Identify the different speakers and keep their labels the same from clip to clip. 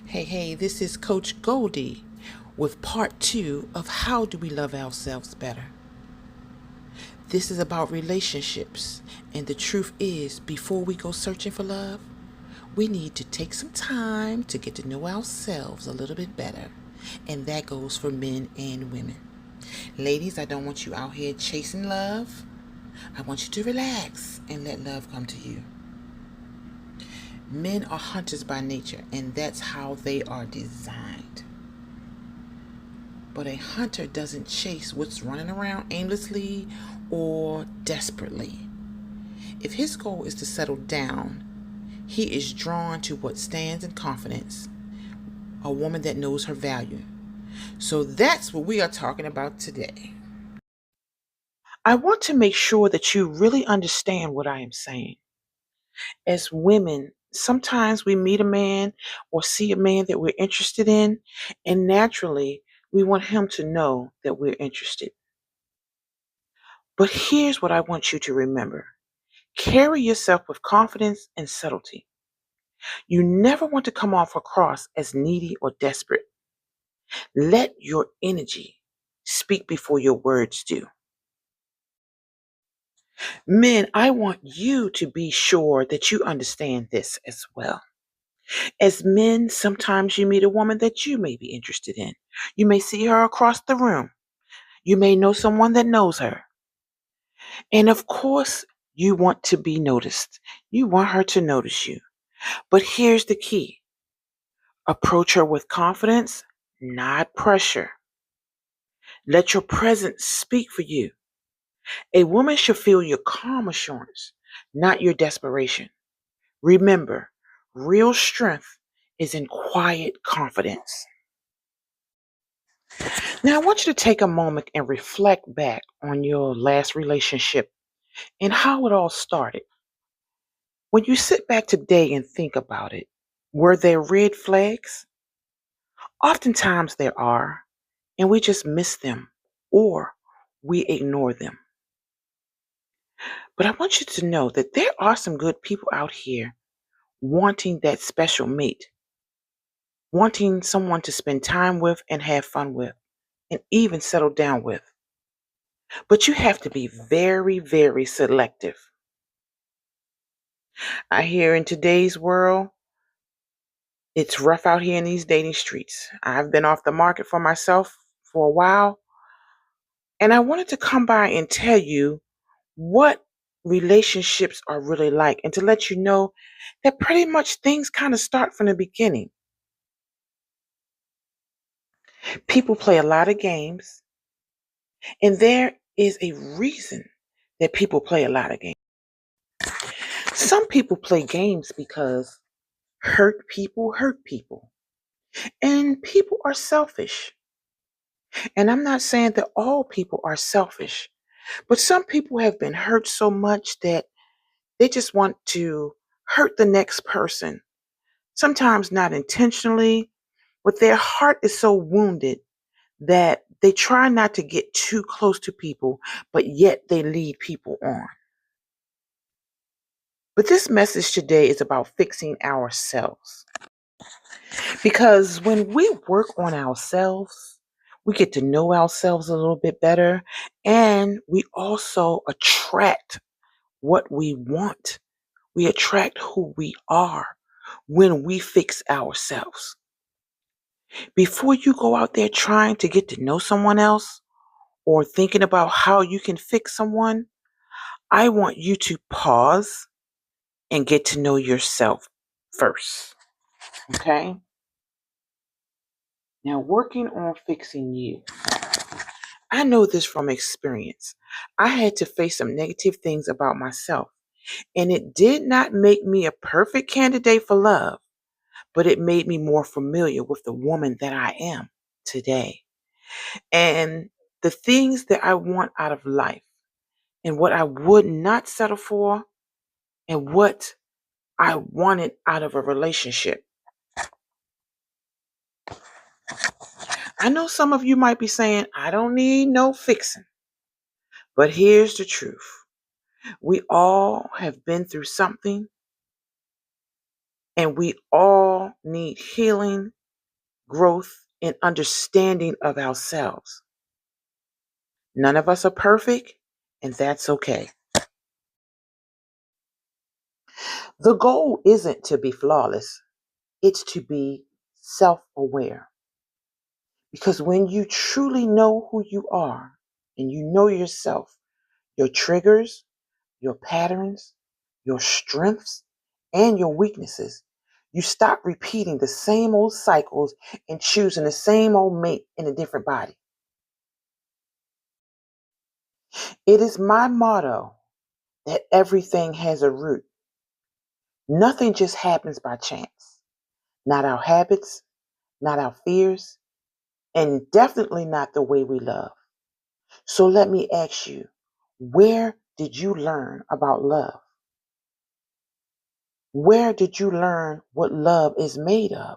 Speaker 1: Hey, this is Coach Goldie with part two of How Do We Love Ourselves Better? This is about relationships, and the truth is, before we go searching for love, we need to take some time to get to know ourselves a little bit better, and that goes for men and women. Ladies, I don't want you out here chasing love. I want you to relax and let love come to you. Men are hunters by nature, and that's how they are designed. But a hunter doesn't chase what's running around aimlessly or desperately. If his goal is to settle down, he is drawn to what stands in confidence, a woman that knows her value. So that's what we are talking about today. I want to make sure that you really understand what I am saying. As women, sometimes we meet a man or see a man that we're interested in, and naturally, we want him to know that we're interested. But here's what I want you to remember: carry yourself with confidence and subtlety. You never want to come off across as needy or desperate. Let your energy speak before your words do. Men, I want you to be sure that you understand this as well. As men, sometimes you meet a woman that you may be interested in. You may see her across the room. You may know someone that knows her. And of course, you want to be noticed. You want her to notice you. But here's the key: approach her with confidence, not pressure. Let your presence speak for you. A woman should feel your calm assurance, not your desperation. Remember, real strength is in quiet confidence. Now, I want you to take a moment and reflect back on your last relationship and how it all started. When you sit back today and think about it, were there red flags? Oftentimes there are, and we just miss them or we ignore them. But I want you to know that there are some good people out here wanting that special mate, wanting someone to spend time with and have fun with, and even settle down with. But you have to be very, very selective. I hear in today's world, it's rough out here in these dating streets. I've been off the market for myself for a while, and I wanted to come by and tell you what relationships are really like and to let you know that pretty much things kind of start from the beginning. People play a lot of games, and there is a reason that people play a lot of games. Some people play games because hurt people, and people are selfish. And I'm not saying that all people are selfish, but some people have been hurt so much that they just want to hurt the next person. Sometimes not intentionally, but their heart is so wounded that they try not to get too close to people, but yet they lead people on. But this message today is about fixing ourselves. Because when we work on ourselves, we get to know ourselves a little bit better, and we also attract what we want. We attract who we are when we fix ourselves. Before you go out there trying to get to know someone else or thinking about how you can fix someone, I want you to pause and get to know yourself first. Okay? Now, working on fixing you. I know this from experience. I had to face some negative things about myself, and it did not make me a perfect candidate for love, but it made me more familiar with the woman that I am today. And the things that I want out of life, and what I would not settle for, and what I wanted out of a relationship. I know some of you might be saying, I don't need no fixing. But here's the truth: we all have been through something, And we all need healing, growth, and understanding of ourselves. None of us are perfect, and that's okay. The goal isn't to be flawless, it's to be self aware. Because when you truly know who you are and you know yourself, your triggers, your patterns, your strengths, and your weaknesses, you stop repeating the same old cycles and choosing the same old mate in a different body. It is my motto that everything has a root. Nothing just happens by chance. Not our habits, not our fears, and definitely not the way we love. So let me ask you, where did you learn about love? Where did you learn what love is made of?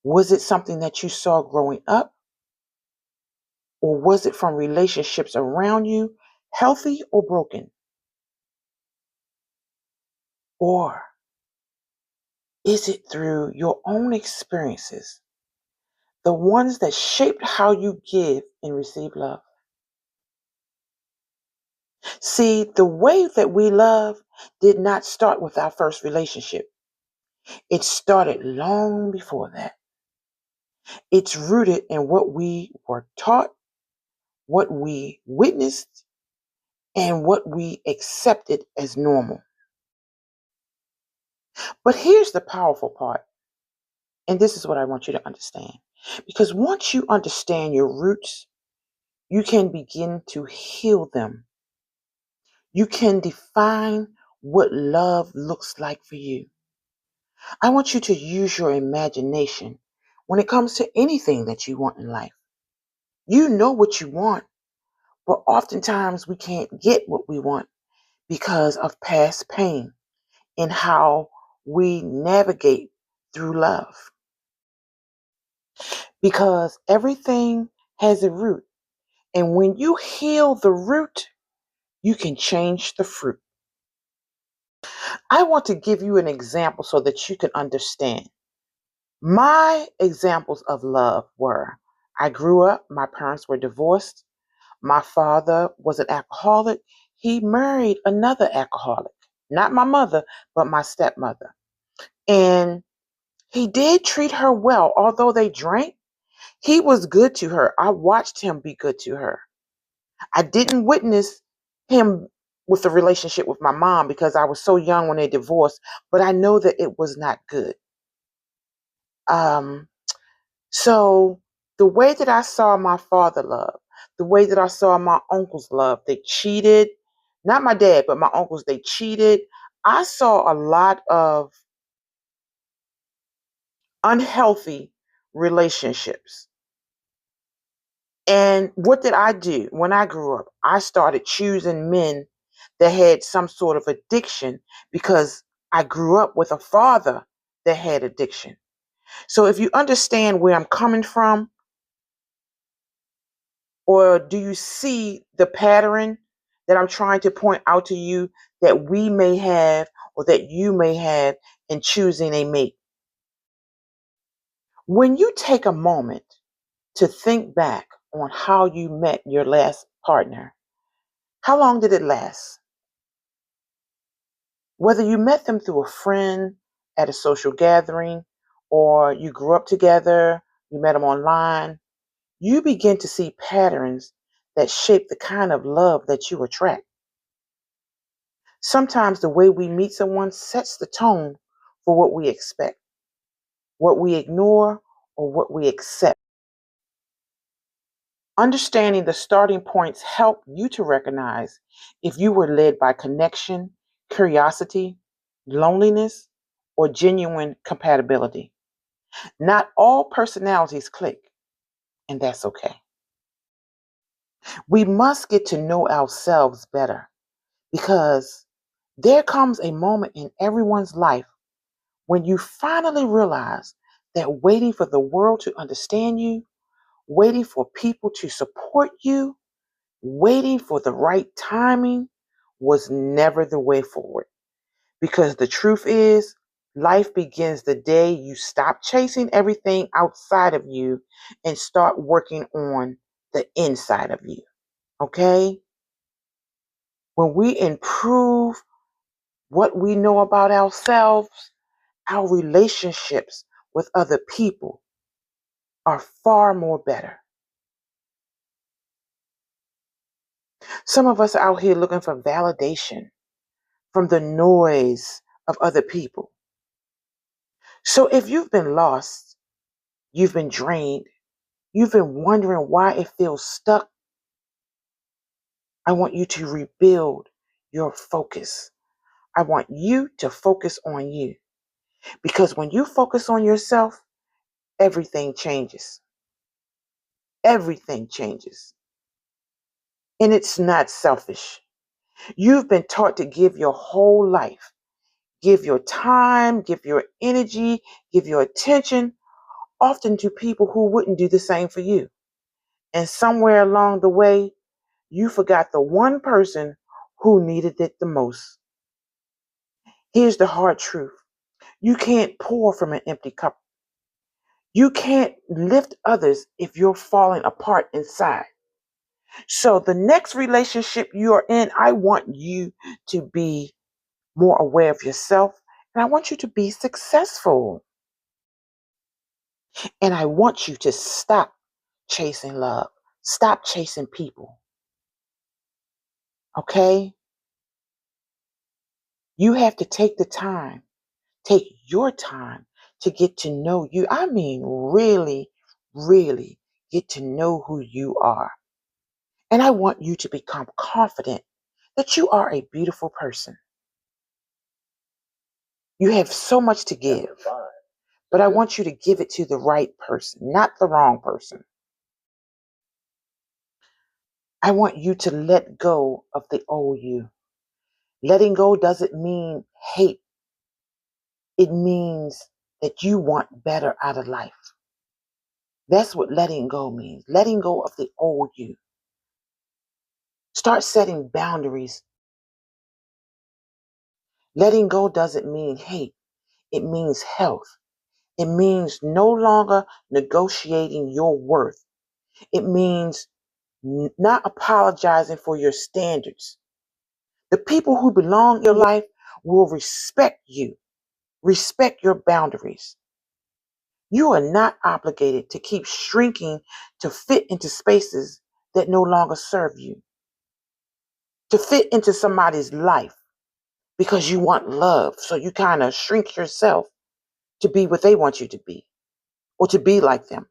Speaker 1: Was it something that you saw growing up? Or was it from relationships around you, healthy or broken? Or is it through your own experiences, the ones that shaped how you give and receive love? See, the way that we love did not start with our first relationship. It started long before that. It's rooted in what we were taught, what we witnessed, and what we accepted as normal. But here's the powerful part, and this is what I want you to understand. Because once you understand your roots, you can begin to heal them. You can define what love looks like for you. I want you to use your imagination when it comes to anything that you want in life. You know what you want, but oftentimes we can't get what we want because of past pain and how we navigate through love. Because everything has a root. And when you heal the root, you can change the fruit. I want to give you an example so that you can understand. My examples of love were I grew up, my parents were divorced. My father was an alcoholic. He married another alcoholic, not my mother, but my stepmother. And he did treat her well, although they drank. He was good to her. I watched him be good to her. I didn't witness him with the relationship with my mom because I was so young when they divorced, but I know that it was not good. Um, so the way that I saw my father love, the way that I saw my uncles love, they cheated. Not my dad, but my uncles, they cheated. I saw a lot of unhealthy relationships. And what did I do when I grew up? I started choosing men that had some sort of addiction because I grew up with a father that had addiction. So if you understand where I'm coming from, or do you see the pattern that I'm trying to point out to you that we may have or that you may have in choosing a mate? When you take a moment to think back on how you met your last partner, how long did it last? Whether you met them through a friend at a social gathering or you grew up together, you met them online, you begin to see patterns that shape the kind of love that you attract. Sometimes the way we meet someone sets the tone for what we expect, what we ignore, or what we accept. Understanding the starting points help you to recognize if you were led by connection, curiosity, loneliness, or genuine compatibility. Not all personalities click, and that's okay. We must get to know ourselves better because there comes a moment in everyone's life when you finally realize that waiting for the world to understand you, waiting for people to support you, waiting for the right timing was never the way forward. Because the truth is, Life begins the day you stop chasing everything outside of you and start working on the inside of you. Okay? When we improve what we know about ourselves, our relationships with other people are far more better. Some of us are out here looking for validation from the noise of other people. So if you've been lost, you've been drained, you've been wondering why it feels stuck, I want you to rebuild your focus. I want you to focus on you. Because when you focus on yourself, everything changes. Everything changes. And it's not selfish. You've been taught to give your whole life, give your time, give your energy, give your attention, often to people who wouldn't do the same for you. And somewhere along the way, you forgot the one person who needed it the most. Here's the hard truth. You can't pour from an empty cup. You can't lift others if you're falling apart inside. So the next relationship you're in, I want you to be more aware of yourself, and I want you to be successful. And I want you to stop chasing love. Stop chasing people. Okay? You have to take the time, take your time to get to know you. I mean, really, really get to know who you are. And I want you to become confident that you are a beautiful person. You have so much to give, but I want you to give it to the right person, not the wrong person. I want you to let go of the old you. Letting go doesn't mean hate. It means that you want better out of life. That's what letting go means. Letting go of the old you. Start setting boundaries. Letting go doesn't mean hate. It means health. It means no longer negotiating your worth. It means not apologizing for your standards. The people who belong in your life will respect you, respect your boundaries. You are not obligated to keep shrinking to fit into spaces that no longer serve you, to fit into somebody's life because you want love. So you kind of shrink yourself to be what they want you to be or to be like them.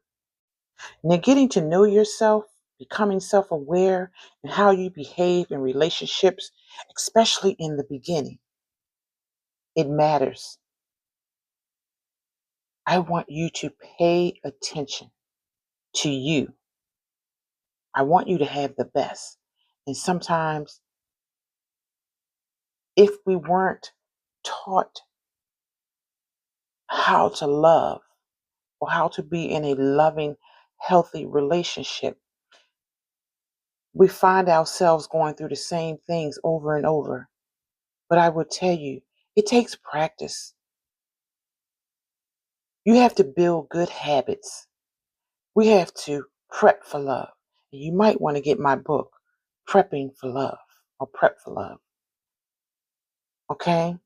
Speaker 1: Now, getting to know yourself, becoming self aware, and how you behave in relationships, especially in the beginning, it matters. I want you to pay attention to you. I want you to have the best. And sometimes, if we weren't taught how to love or how to be in a loving, healthy relationship, we find ourselves going through the same things over and over. But I will tell you, it takes practice. You have to build good habits. We have to prep for love. And you might want to get my book, Prepping for Love or Prep for Love. Okay?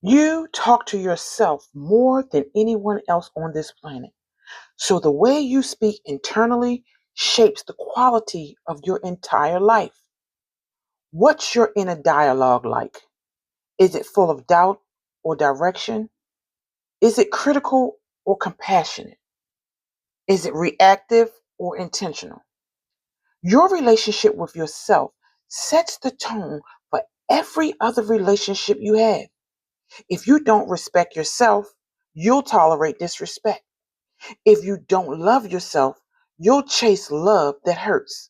Speaker 1: You talk to yourself more than anyone else on this planet. So the way you speak internally shapes the quality of your entire life. What's your inner dialogue like? Is it full of doubt or direction? Is it critical or compassionate? Is it reactive or intentional? Your relationship with yourself sets the tone for every other relationship you have. If you don't respect yourself, you'll tolerate disrespect. If you don't love yourself, you'll chase love that hurts.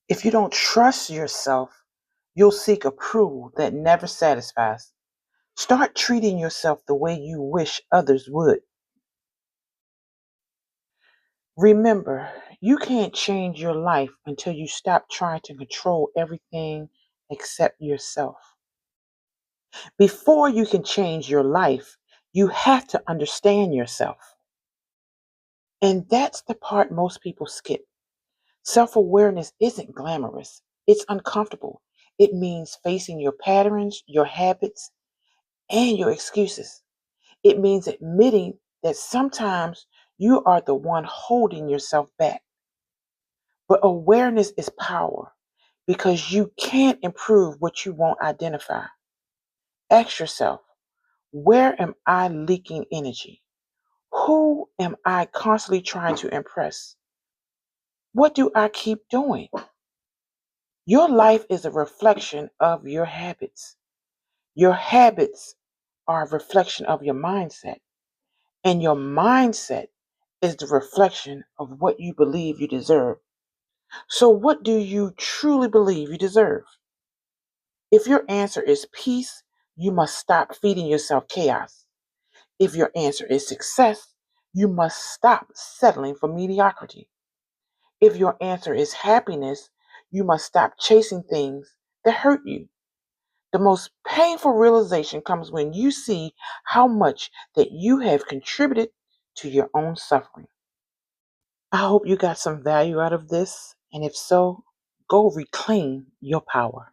Speaker 1: If you don't trust yourself, you'll seek approval that never satisfies. Start treating yourself the way you wish others would. Remember, you can't change your life until you stop trying to control everything except yourself. Before you can change your life, you have to understand yourself. And that's the part most people skip. Self awareness isn't glamorous, it's uncomfortable. It means facing your patterns, your habits, and your excuses. It means admitting that sometimes you are the one holding yourself back. But awareness is power because you can't improve what you won't identify. Ask yourself, where am I leaking energy? Who am I constantly trying to impress? What do I keep doing? Your life is a reflection of your habits. Your habits are a reflection of your mindset. And your mindset is the reflection of what you believe you deserve. So, what do you truly believe you deserve? If your answer is peace, you must stop feeding yourself chaos. If your answer is success, you must stop settling for mediocrity. If your answer is happiness, you must stop chasing things that hurt you. The most painful realization comes when you see how much that you have contributed to your own suffering. I hope you got some value out of this, and if so, go reclaim your power.